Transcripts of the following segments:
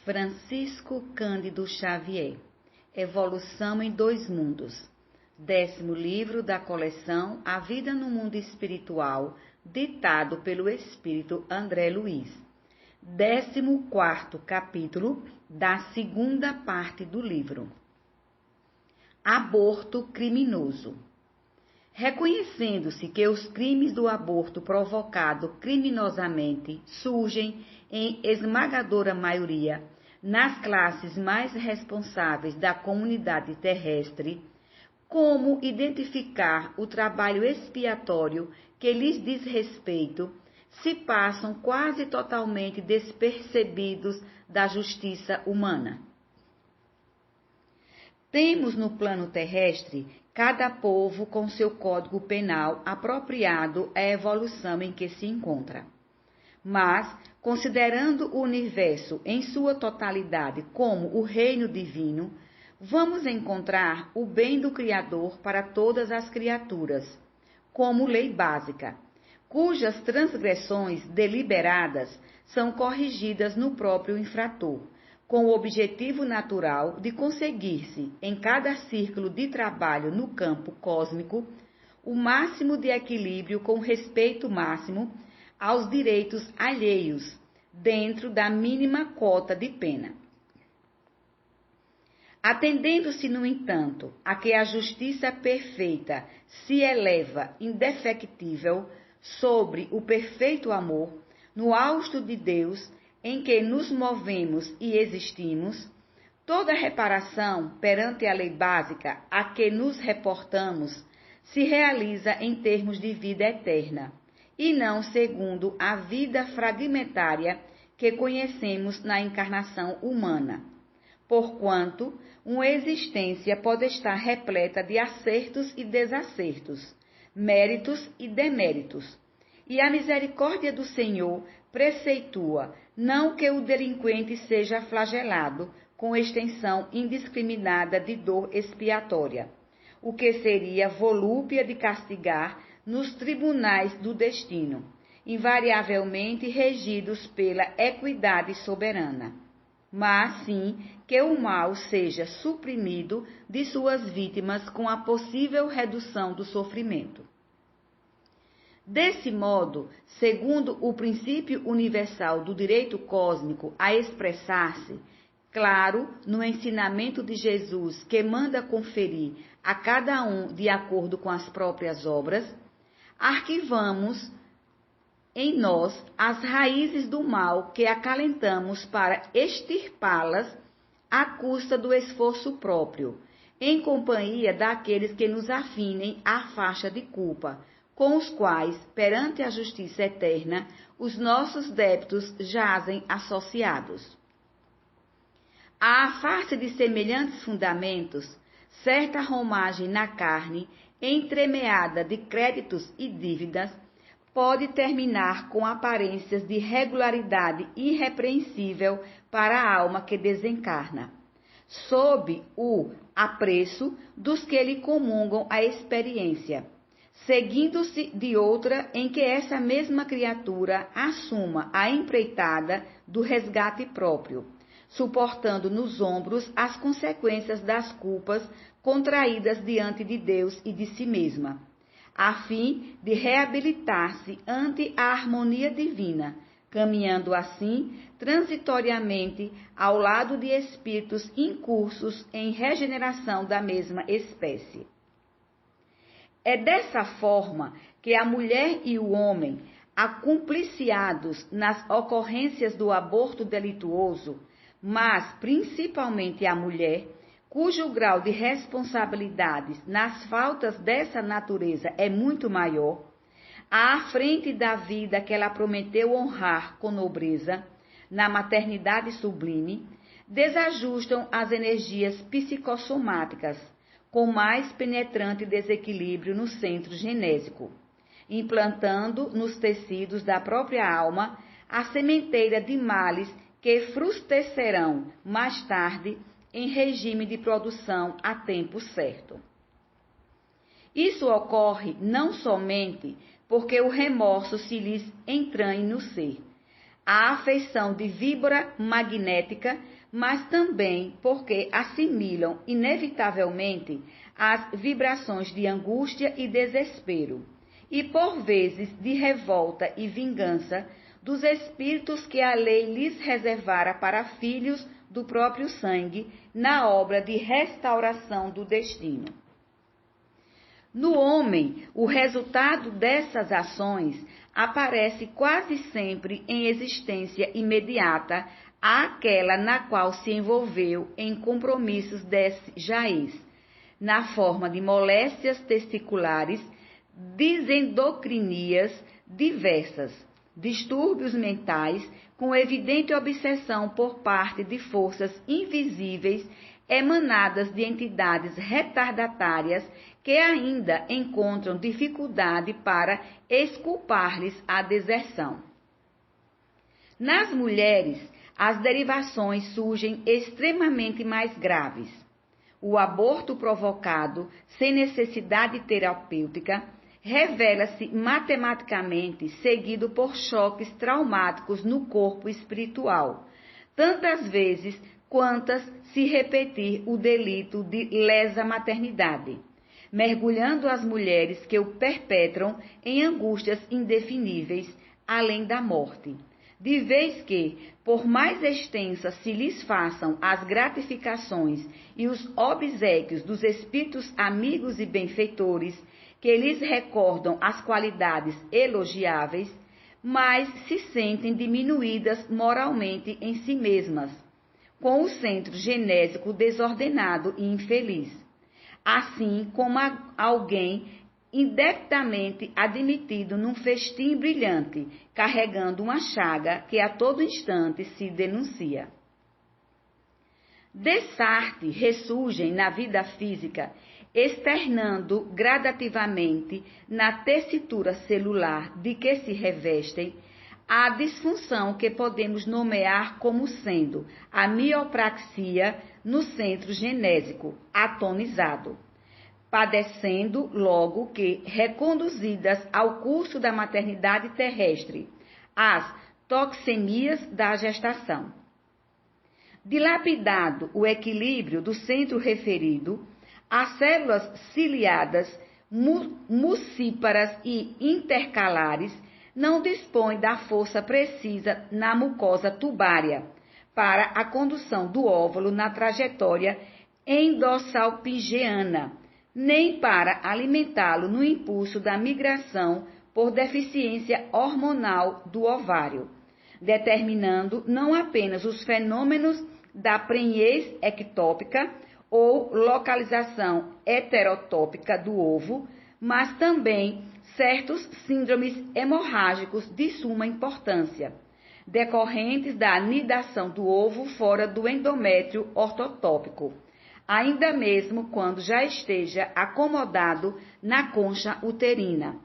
Francisco Cândido Xavier, Evolução em Dois Mundos, 10º livro da coleção A Vida no Mundo Espiritual, ditado pelo Espírito André Luiz, 14º capítulo da segunda parte do livro. Aborto criminoso. Reconhecendo-se que os crimes do aborto provocado criminosamente surgem em esmagadora maioria nas classes mais responsáveis da comunidade terrestre, como identificar o trabalho expiatório que lhes diz respeito, se passam quase totalmente despercebidos da justiça humana. Temos no plano terrestre cada povo com seu código penal apropriado à evolução em que se encontra. Mas, considerando o universo em sua totalidade como o reino divino, vamos encontrar o bem do Criador para todas as criaturas, como lei básica, cujas transgressões deliberadas são corrigidas no próprio infrator, com o objetivo natural de conseguir-se, em cada círculo de trabalho no campo cósmico, o máximo de equilíbrio com respeito máximo aos direitos alheios, dentro da mínima cota de pena. Atendendo-se, no entanto, a que a justiça perfeita se eleva indefectível sobre o perfeito amor, no hausto de Deus em que nos movemos e existimos, toda reparação perante a lei básica a que nos reportamos se realiza em termos de vida eterna, e não segundo a vida fragmentária que conhecemos na encarnação humana, porquanto uma existência pode estar repleta de acertos e desacertos, méritos e deméritos, e a misericórdia do Senhor preceitua não que o delinquente seja flagelado com extensão indiscriminada de dor expiatória, o que seria volúpia de castigar nos tribunais do destino, invariavelmente regidos pela equidade soberana, mas sim que o mal seja suprimido de suas vítimas com a possível redução do sofrimento. Desse modo, segundo o princípio universal do direito cósmico a expressar-se, claro, no ensinamento de Jesus que manda conferir a cada um de acordo com as próprias obras, arquivamos em nós as raízes do mal que acalentamos para extirpá-las à custa do esforço próprio, em companhia daqueles que nos afinem à faixa de culpa, com os quais, perante a justiça eterna, os nossos débitos jazem associados. À face de semelhantes fundamentos, certa romagem na carne, entremeada de créditos e dívidas, pode terminar com aparências de regularidade irrepreensível para a alma que desencarna, sob o apreço dos que lhe comungam a experiência, seguindo-se de outra em que essa mesma criatura assuma a empreitada do resgate próprio, suportando nos ombros as consequências das culpas contraídas diante de Deus e de si mesma, a fim de reabilitar-se ante a harmonia divina, caminhando assim transitoriamente ao lado de espíritos incursos em regeneração da mesma espécie. É dessa forma que a mulher e o homem, acumpliciados nas ocorrências do aborto delituoso, mas principalmente a mulher, cujo grau de responsabilidades nas faltas dessa natureza é muito maior, à frente da vida que ela prometeu honrar com nobreza, na maternidade sublime, desajustam as energias psicossomáticas, com mais penetrante desequilíbrio no centro genésico, implantando nos tecidos da própria alma a sementeira de males que frustecerão mais tarde em regime de produção a tempo certo. Isso ocorre não somente porque o remorso se lhes entranhe no ser, a afeição de víbora magnética, mas também porque assimilam inevitavelmente as vibrações de angústia e desespero, e por vezes de revolta e vingança dos espíritos que a lei lhes reservara para filhos do próprio sangue na obra de restauração do destino. No homem, o resultado dessas ações aparece quase sempre em existência imediata àquela na qual se envolveu em compromissos desse jaez, na forma de moléstias testiculares, desendocrinias diversas, distúrbios mentais com evidente obsessão por parte de forças invisíveis emanadas de entidades retardatárias que ainda encontram dificuldade para exculpar-lhes a deserção. Nas mulheres, as derivações surgem extremamente mais graves. O aborto provocado, sem necessidade terapêutica, revela-se matematicamente seguido por choques traumáticos no corpo espiritual, tantas vezes quantas se repetir o delito de lesa maternidade, mergulhando as mulheres que o perpetram em angústias indefiníveis, além da morte. De vez que, por mais extensas se lhes façam as gratificações e os obséquios dos espíritos amigos e benfeitores, que lhes recordam as qualidades elogiáveis, mas se sentem diminuídas moralmente em si mesmas, com o centro genésico desordenado e infeliz, assim como alguém indebitamente admitido num festim brilhante, carregando uma chaga que a todo instante se denuncia. Dessarte ressurgem na vida física, externando gradativamente na tessitura celular de que se revestem, a disfunção que podemos nomear como sendo a miopraxia no centro genésico, atonizado, padecendo logo que reconduzidas ao curso da maternidade terrestre, as toxemias da gestação. Dilapidado o equilíbrio do centro referido, as células ciliadas, mucíparas e intercalares não dispõem da força precisa na mucosa tubária para a condução do óvulo na trajetória endossalpingeana, nem para alimentá-lo no impulso da migração por deficiência hormonal do ovário, determinando não apenas os fenômenos da prenhez ectópica ou localização heterotópica do ovo, mas também certos síndromes hemorrágicos de suma importância, decorrentes da anidação do ovo fora do endométrio ortotópico, ainda mesmo quando já esteja acomodado na concha uterina,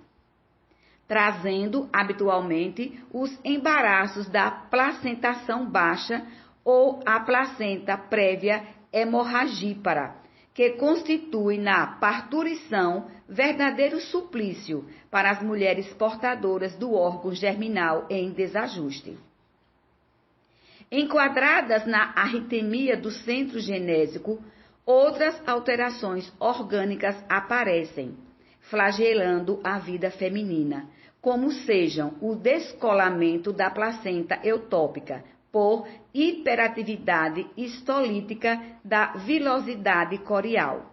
trazendo habitualmente os embaraços da placentação baixa ou a placenta prévia hemorragípara, que constitui na parturição verdadeiro suplício para as mulheres portadoras do órgão germinal em desajuste. Enquadradas na arritmia do centro genésico, outras alterações orgânicas aparecem, flagelando a vida feminina, como sejam o descolamento da placenta eutópica por hiperatividade histolítica da vilosidade corial,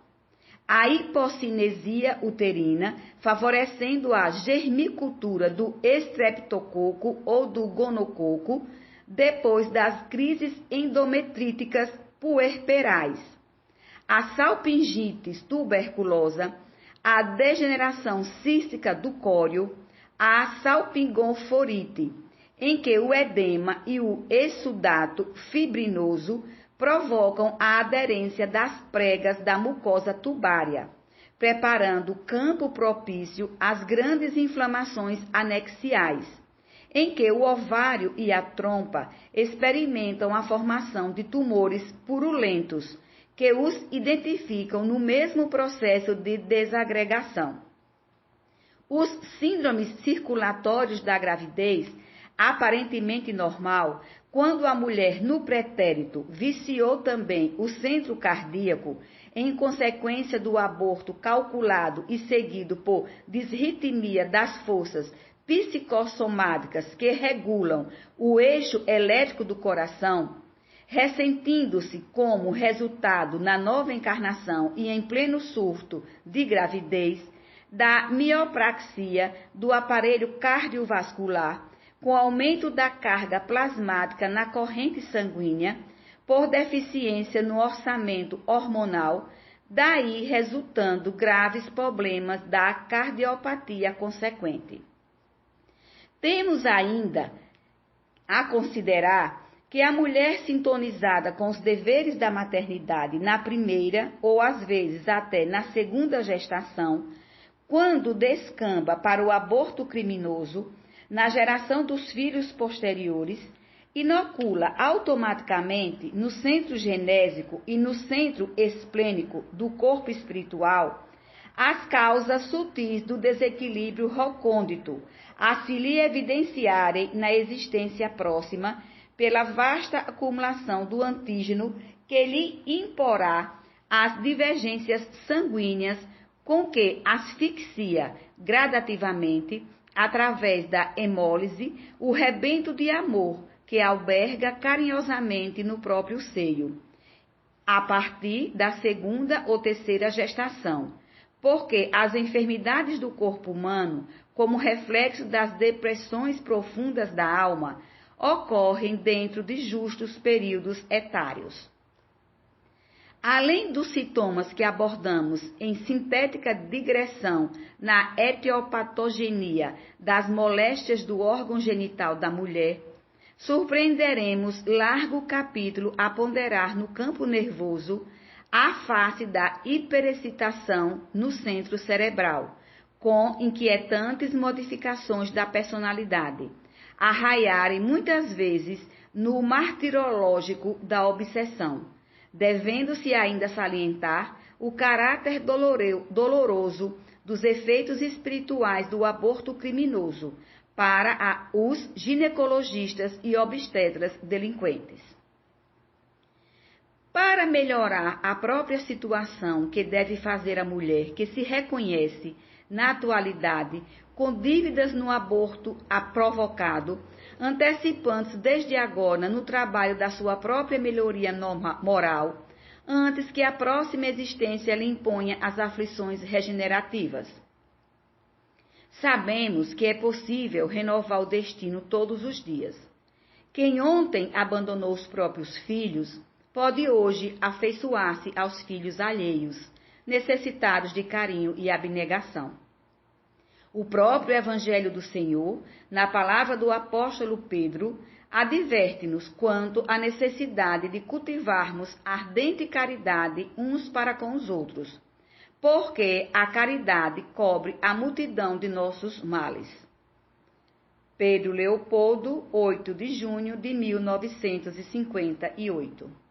a hipocinesia uterina, favorecendo a germicultura do estreptococo ou do gonococo, depois das crises endometríticas puerperais, a salpingite tuberculosa, a degeneração cística do córeo, a salpingoforite, em que o edema e o exsudato fibrinoso provocam a aderência das pregas da mucosa tubária, preparando campo propício às grandes inflamações anexiais, em que o ovário e a trompa experimentam a formação de tumores purulentos, que os identificam no mesmo processo de desagregação. Os síndromes circulatórios da gravidez aparentemente normal, quando a mulher no pretérito viciou também o centro cardíaco, em consequência do aborto calculado e seguido por disritmia das forças psicossomáticas que regulam o eixo elétrico do coração, ressentindo-se como resultado na nova encarnação e em pleno surto de gravidez, da miopraxia do aparelho cardiovascular, com aumento da carga plasmática na corrente sanguínea, por deficiência no orçamento hormonal, daí resultando graves problemas da cardiopatia consequente. Temos ainda a considerar que a mulher sintonizada com os deveres da maternidade na primeira ou às vezes até na segunda gestação, quando descamba para o aborto criminoso, na geração dos filhos posteriores, inocula automaticamente no centro genésico e no centro esplênico do corpo espiritual as causas sutis do desequilíbrio recôndito, a se lhe evidenciarem na existência próxima pela vasta acumulação do antígeno que lhe imporá as divergências sanguíneas com que asfixia gradativamente, através da hemólise, o rebento de amor que alberga carinhosamente no próprio seio, a partir da segunda ou terceira gestação, porque as enfermidades do corpo humano, como reflexo das depressões profundas da alma, ocorrem dentro de justos períodos etários. Além dos sintomas que abordamos em sintética digressão na etiopatogenia das moléstias do órgão genital da mulher, surpreenderemos largo capítulo a ponderar no campo nervoso a face da hiperexcitação no centro cerebral, com inquietantes modificações da personalidade, a raiarem muitas vezes no martirológico da obsessão, devendo-se ainda salientar o caráter doloroso dos efeitos espirituais do aborto criminoso para os ginecologistas e obstetras delinquentes. Para melhorar a própria situação que deve fazer a mulher que se reconhece na atualidade com dívidas no aborto provocado, antecipando-se desde agora no trabalho da sua própria melhoria moral, antes que a próxima existência lhe imponha as aflições regenerativas. Sabemos que é possível renovar o destino todos os dias. Quem ontem abandonou os próprios filhos, pode hoje afeiçoar-se aos filhos alheios, necessitados de carinho e abnegação. O próprio Evangelho do Senhor, na palavra do apóstolo Pedro, adverte-nos quanto à necessidade de cultivarmos ardente caridade uns para com os outros, porque a caridade cobre a multidão de nossos males. Pedro Leopoldo, 8 de junho de 1958.